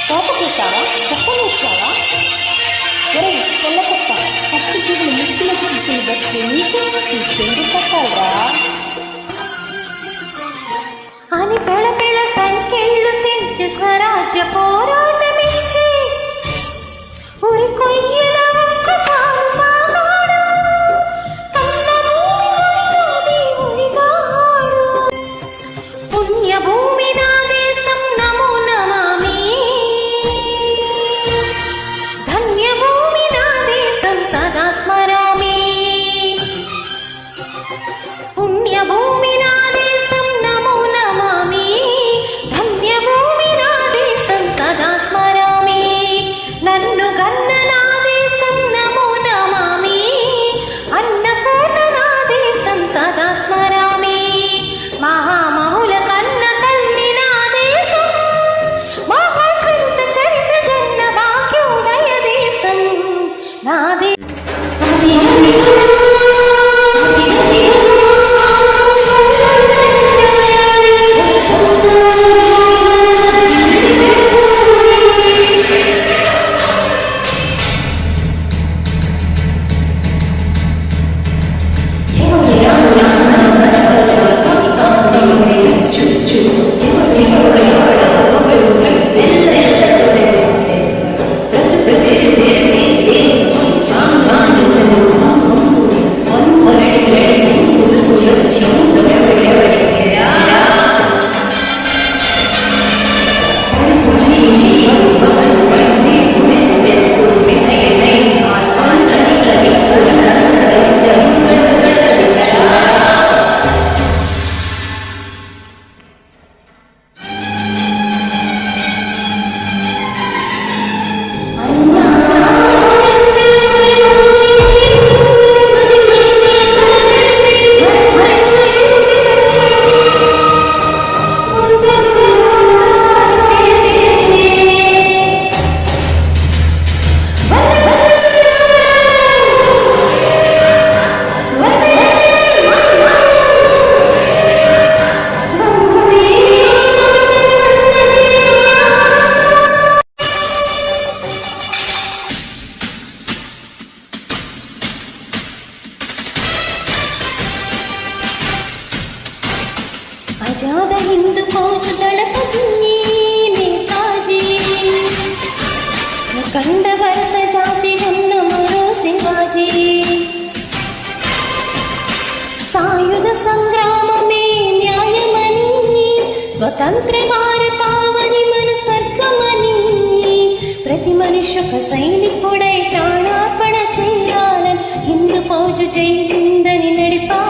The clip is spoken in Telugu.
కోపకేసావా? కుక్కనేసావా? ఒరే తెల్ల కుక్క, ఫస్ట్ జీవులు ముక్కుల చూపులు బట్టి నీకు చూస్తేంది కట్టాలరా అని పెళ పెళ సంఖ్యలు తెంచి స్వరాజ్య పోరాటమిచ్చి ఉరి కొయ్యల పుణ్యభూమి నా దేశం నమో నమామి, ధన్యభూమి నా దేశం సదా స్మరామి. పుణ్యభూమి నా దేశం నమో నమామి, ధన్యభూమి నా దేశం సదా స్మరామి. నన్ను గన్న నా దేశం నమో నమామి, అన్నపూర్ణ నా దేశం సదా స్మరామి. మహామహుల కన్న తల్లి నా దేశం, మహాచరిత చరిత గన్న భాగ్యోదయ దేశం నా దేశం. ఆజాద హిందూ ఫౌజ్ దళపతి నేతాజీ, అఖండ భరత జాతి ఉన్న మరో శివాజీ. సాయుధ సంగ్రామమే న్యాయమని, స్వతంత్ర భారతావని మన స్వర్గమని, ప్రతి మనిషి ఒక సైనికుడై ప్రాణార్పణ చేయాలని హిందూ ఫౌజ్ జై హిందని నడిపా.